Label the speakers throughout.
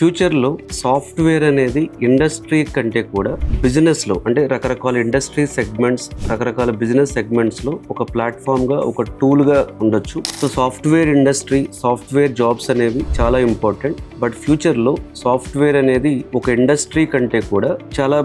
Speaker 1: ఫ్యూచర్లో సాఫ్ట్వేర్ అనేది ఇండస్ట్రీ కంటే కూడా బిజినెస్లో అంటే రకరకాల ఇండస్ట్రీ సెగ్మెంట్స్, రకరకాల బిజినెస్ సెగ్మెంట్స్లో ఒక ప్లాట్ఫామ్గా, ఒక టూల్గా ఉండొచ్చు. So software industry, software jobs అనేవి చాలా ఇంపార్టెంట్. బట్ ఫ్యూచర్లో సాఫ్ట్వేర్ అనేది ఒక ఇండస్ట్రీ కంటే కూడా చాలా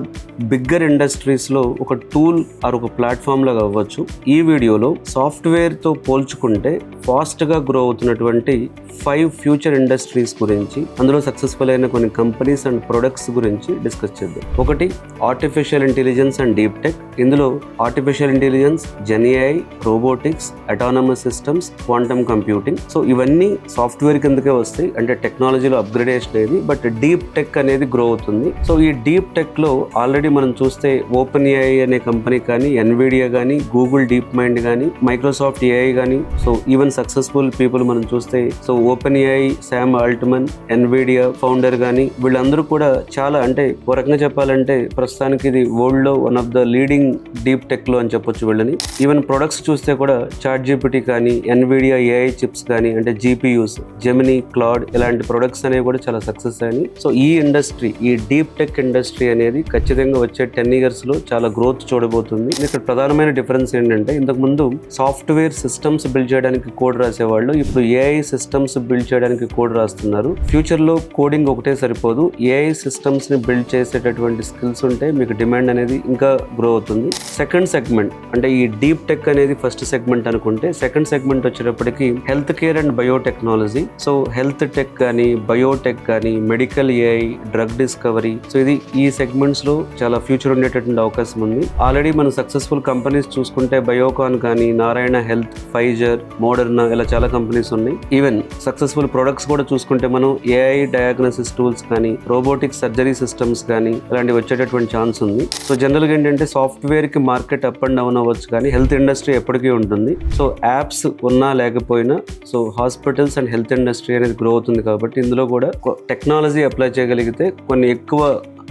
Speaker 1: బిగ్గర్ ఇండస్ట్రీస్లో ఒక టూల్ ఆర్ ఒక ప్లాట్ఫామ్ లాగా అవ్వచ్చు. ఈ వీడియోలో సాఫ్ట్వేర్తో పోల్చుకుంటే ఫాస్ట్గా గ్రో అవుతున్నటువంటి 5 ఫ్యూచర్ ఇండస్ట్రీస్ గురించి, అందులో సక్సెస్ఫుల్ అయిన కొన్ని కంపెనీస్ అండ్ ప్రొడక్ట్స్ గురించి డిస్కస్ చేద్దాం. ఒకటి artificial intelligence and deep tech. ఇందులో artificial intelligence, GenAI, robotics, autonomous systems, quantum computing. So ఇవన్నీ సాఫ్ట్వేర్ కిందకే వస్తాయి, అంటే టెక్నాలజీలో అప్గ్రేడేషన్ అనేది. బట్ డీప్ టెక్ అనేది గ్రో అవుతుంది. సో ఈ డీప్ టెక్ లో ఆల్రెడీ మనం చూస్తే ఓపెన్ ఏఐ అనే కంపెనీ కానీ, ఎన్విడియా కానీ, గూగుల్ డీప్ మైండ్ కానీ, మైక్రోసాఫ్ట్ ఏఐ కానీ, సో ఈవెన్ సక్సెస్ఫుల్ పీపుల్ మనం చూస్తే so open AI, Sam Altman, Nvidia founder కానీ, వీళ్ళందరూ కూడా చాలా, అంటే ఓ రకంగా చెప్పాలంటే ప్రస్తుతానికి ఇది వరల్డ్ లో one of the leading deep tech లో అని చెప్పొచ్చు వీళ్ళని. ఈవెన్ ప్రొడక్ట్స్ చూస్తే కూడా చాట్ జీపీటీ కానీ, ఎన్విడియా ఏఐ చిప్స్ కానీ, అంటే జీపీయూస్, జెమినీ, క్లౌడ్ ఇలాంటి ప్రొడక్ట్స్ అనేవి కూడా చాలా సక్సెస్ అయినాయి. సో ఈ ఇండస్ట్రీ, ఈ డీప్ టెక్ ఇండస్ట్రీ అనేది ఖచ్చితంగా వచ్చే 10 years లో చాలా గ్రోత్ చూడబోతుంది. ఇక్కడ ప్రధానమైన డిఫరెన్స్ ఏంటంటే, ఇంతకు ముందు సాఫ్ట్వేర్ సిస్టమ్స్ బిల్డ్ చేయడానికి కోడ్ రాసేవాళ్ళు, ఇప్పుడు ఏఐ సిస్టమ్స్ బిల్డ్ చేయడానికి కోడ్ రాస్తున్నారు. ఫ్యూచర్ లో కోడింగ్ ఒకటే సరిపోదు, ఏఐ సిస్టమ్స్ ని బిల్డ్ చేసేటటువంటి స్కిల్స్ ఉంటే మీకు డిమాండ్ అనేది ఇంకా గ్రో అవుతుంది. సెకండ్ సెగ్మెంట్, అంటే ఈ డీప్ టెక్ అనేది ఫస్ట్ సెగ్మెంట్ అనుకుంటే, సెకండ్ సెగ్మెంట్ వచ్చేటప్పటికి health care and biotechnology. So health tech కానీ, బయోటెక్ కానీ, medical AI, drug discovery. So ఇది ఈ సెగ్మెంట్స్ లో చాలా ఫ్యూచర్ ఉండేటటువంటి అవకాశం ఉంది. ఆల్రెడీ మనం సక్సెస్ఫుల్ కంపెనీస్ చూసుకుంటే బయోకాన్ కానీ, నారాయణ హెల్త్, ఫైజర్, మోడర్నా, ఇలా చాలా కంపెనీస్ ఉన్నాయి. ఈవెన్ సక్సెస్ఫుల్ ప్రొడక్ట్స్ కూడా చూసుకుంటే మనం ఏఐ డయాగ్నోసిస్ టూల్స్ కానీ, రోబోటిక్ సర్జరీ సిస్టమ్స్ కానీ ఇలాంటివి వచ్చేటటువంటి ఛాన్స్ ఉంది. సో జనరల్గా ఏంటంటే సాఫ్ట్వేర్ కి మార్కెట్ అప్ అండ్ డౌన్ అవ్వచ్చు, కానీ హెల్త్ ఇండస్ట్రీ ఎప్పటికీ ఉంటుంది. సో యాప్స్ ఉన్నా లేకపోయినా so hospitals and health industry అనేది గ్రో అవుతుంది. కాబట్టి ఇందులో కూడా టెక్నాలజీ అప్లై చేయగలిగితే కొన్ని ఎక్కువ,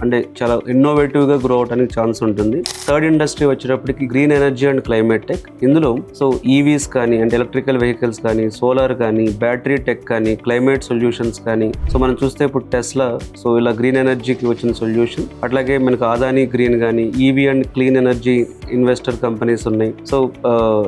Speaker 1: అంటే చాలా ఇన్నోవేటివ్గా గ్రో అవడానికి ఛాన్స్ ఉంటుంది. థర్డ్ ఇండస్ట్రీ వచ్చేటప్పటికి green energy and climate tech. ఇందులో సో ఈవీస్ కానీ, అంటే ఎలక్ట్రికల్ వెహికల్స్ కానీ, సోలార్ కానీ, బ్యాటరీ టెక్ కానీ, క్లైమేట్ సొల్యూషన్స్ కానీ. సో మనం చూస్తే ఇప్పుడు టెస్లా, సో ఇలా గ్రీన్ ఎనర్జీకి వచ్చిన సొల్యూషన్. అట్లాగే మనకు అదానీ గ్రీన్ కానీ, EV and clean energy investor companies ఉన్నాయి. So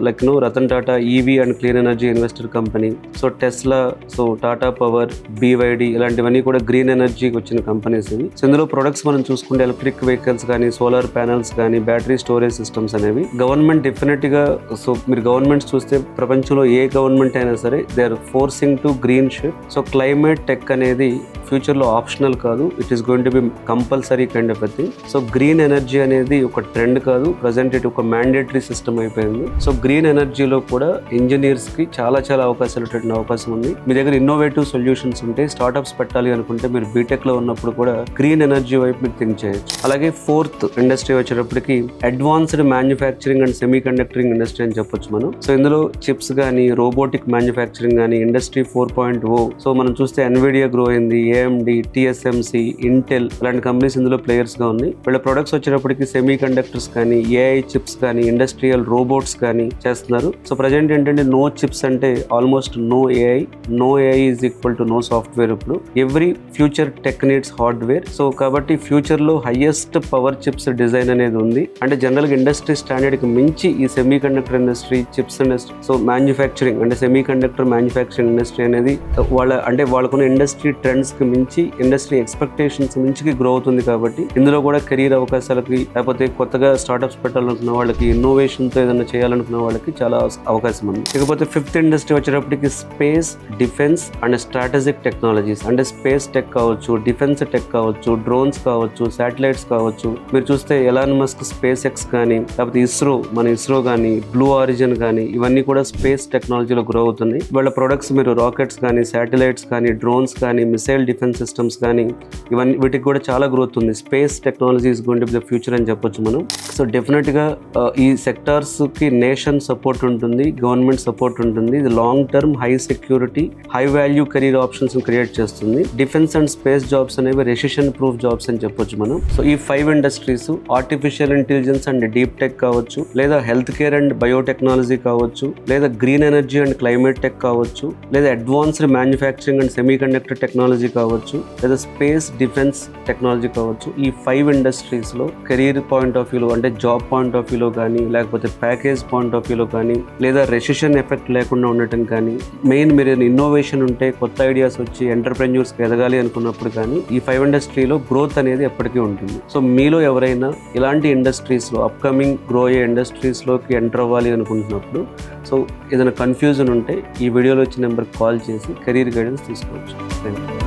Speaker 1: like Ratan Tata EV and clean energy investor company. So Tesla, so Tata power, BYD ఇలాంటివన్నీ కూడా గ్రీన్ ఎనర్జీకి వచ్చిన కంపెనీస్ ఇవి. సో ఇందులో ప్రొడక్ట్స్ మనం చూసుకుంటే ఎలక్ట్రిక్ వెహికల్స్ కానీ, సోలార్ ప్యానల్స్ కానీ, బ్యాటరీ స్టోరేజ్ సిస్టమ్స్ అనేవి. గవర్నమెంట్ డెఫినెట్ గా, సో మీరు గవర్నమెంట్స్ చూస్తే ప్రపంచంలో ఏ గవర్నమెంట్ అయినా సరే they are forcing to green shift. So climate tech అనేది ఫ్యూచర్ లో ఆప్షనల్ కాదు, it is going to be compulsory kind of a thing. So green energy అనేది ఒక ట్రెండ్ కాదు, ప్రజెంట్ ఇట్ ఒక మ్యాండేటరీ సిస్టమ్ అయిపోయింది. సో గ్రీన్ ఎనర్జీలో కూడా ఇంజనీర్స్ కి చాలా అవకాశం ఉంది. మీ దగ్గర ఇన్నోవేటివ్ సొల్యూషన్స్ ఉంటే, స్టార్ట్అప్స్ పెట్టాలి అనుకుంటే మీరు బీటెక్ లో ఉన్నప్పుడు కూడా గ్రీన్ ఎనర్జీ వైపు మీరు థింక్ చేయొచ్చు. అలాగే ఫోర్త్ ఇండస్ట్రీ వచ్చేటప్పటికి advanced manufacturing and semiconducting industry అని చెప్పొచ్చు మనం. సో ఇందులో చిప్స్ కానీ, రోబోటిక్ మ్యానుఫ్యాక్చరింగ్ కానీ, ఇండస్ట్రీ 4.0. సో మనం చూస్తే ఎన్విడియా గ్రో అయింది, AMD, TSMC, ఇంటెల్ ఇలాంటి కంపెనీస్ ఇందులో ప్లేయర్స్ గా ఉన్నాయి. వీళ్ళ ప్రొడక్ట్స్ వచ్చేటప్పటికి సెమీ కండక్టర్స్ కానీ, ఏఐ చిప్స్ కానీ, ఇండస్ట్రియల్ రోబోట్స్ కానీ చేస్తున్నారు. సో ప్రజెంట్ ఏంటంటే నో చిప్స్ అంటే almost no AI. No AI is equal to no software. ఇప్పుడు every future tech needs hardware. So కాబట్టి ఫ్యూచర్ లో హైయెస్ట్ పవర్ చిప్స్ డిజైన్ అనేది ఉంది. అంటే జనరల్ గా ఇండస్ట్రీ స్టాండర్డ్ కి మించి ఈ semi conductor industry, chips industry, so manufacturing అంటే సెమీ కండక్టర్ మ్యానుఫ్యాక్చరింగ్ ఇండస్ట్రీ అనేది వాళ్ళకున్న ఇండస్ట్రీ ట్రెండ్స్ కి మించి, ఇండస్ట్రీ ఎక్స్పెక్టేషన్స్ మించి గ్రో అవుతుంది. కాబట్టి ఇందులో కూడా కెరీర్ అవకాశాలకి, లేకపోతే కొత్తగా స్టార్ట్అప్స్ పెట్టాలనుకున్న వాళ్ళకి, ఇన్నోవేషన్ తో ఏదైనా చేయాలనుకున్న వాళ్ళకి చాలా అవకాశం ఉంది. ఇకపోతే ఫిఫ్త్ ఇండస్ట్రీ వచ్చేటప్పటికి space, defence and strategic technologies. అంటే స్పేస్ టెక్ కావచ్చు, డిఫెన్స్ టెక్ కావచ్చు, డ్రోన్స్ కావచ్చు, శాటిలైట్స్ కావచ్చు. మీరు చూస్తే ఎలాన్ మస్క్ స్పేస్ ఎక్స్ కానీ, లేకపోతే ఇస్రో కానీ, బ్లూ ఆరిజిన్ కానీ, ఇవన్నీ కూడా స్పేస్ టెక్నాలజీలో గ్రో అవుతుంది. వాళ్ళ ప్రొడక్ట్స్ మీరు రాకెట్స్ కానీ, శాటిలైట్స్ కానీ, డ్రోన్స్ కానీ, మిసైల్ డిఫెన్స్ సిస్టమ్స్ కానీ, ఇవన్నీ వీటికి కూడా చాలా గ్రోత్ ఉంది. Space technology is going to be the future అని చెప్పొచ్చు మనం. సో డెఫినెట్ గా ఈ సెక్టార్స్ కి నేషన్ సపోర్ట్ ఉంటుంది, గవర్నమెంట్ సపోర్ట్ ఉంటుంది. ఇది long term, high security, high value career options create చేస్తుంది. డిఫెన్స్ అండ్ స్పేస్ జాబ్స్ అనేవి రెసిషన్ ప్రూఫ్ జాబ్స్ అని అని చెప్పొచ్చు మనం. సో ఈ 5 industries artificial intelligence and deep tech కావచ్చు, లేదా హెల్త్ కేర్ అండ్ బయోటెక్నాలజీ కావచ్చు, లేదా green energy and climate tech కావచ్చు, లేదా advanced manufacturing and semi conductor technology కావచ్చు, లేదా స్పేస్ డిఫెన్స్ టెక్నాలజీ కావచ్చు. ఈ 5 ఇండస్ట్రీస్లో కెరీర్ పాయింట్ ఆఫ్ వ్యూలో అంటే జాబ్ పాయింట్ ఆఫ్ వ్యూలో కానీ, లేకపోతే ప్యాకేజ్ పాయింట్ ఆఫ్ వ్యూలో కానీ, లేదా రెసిషన్ ఎఫెక్ట్ లేకుండా ఉండటం కానీ, మెయిన్ మీరు ఇన్నోవేషన్ ఉంటే కొత్త ఐడియాస్ వచ్చి ఎంటర్ప్రెన్యూర్స్ ఎదగాలి అనుకున్నప్పుడు కానీ ఈ 5 ఇండస్ట్రీలో గ్రోత్ అనేది ఎప్పటికీ ఉంటుంది. సో మీలో ఎవరైనా ఇలాంటి ఇండస్ట్రీస్లో అప్కమింగ్ గ్రో అయ్యే ఇండస్ట్రీస్లోకి ఎంటర్ అవ్వాలి అనుకుంటున్నప్పుడు, సో ఏదైనా కన్ఫ్యూజన్ ఉంటే ఈ వీడియోలో వచ్చిన నెంబర్కి కాల్ చేసి కెరీర్ గైడెన్స్ తీసుకోవచ్చు. Thank you.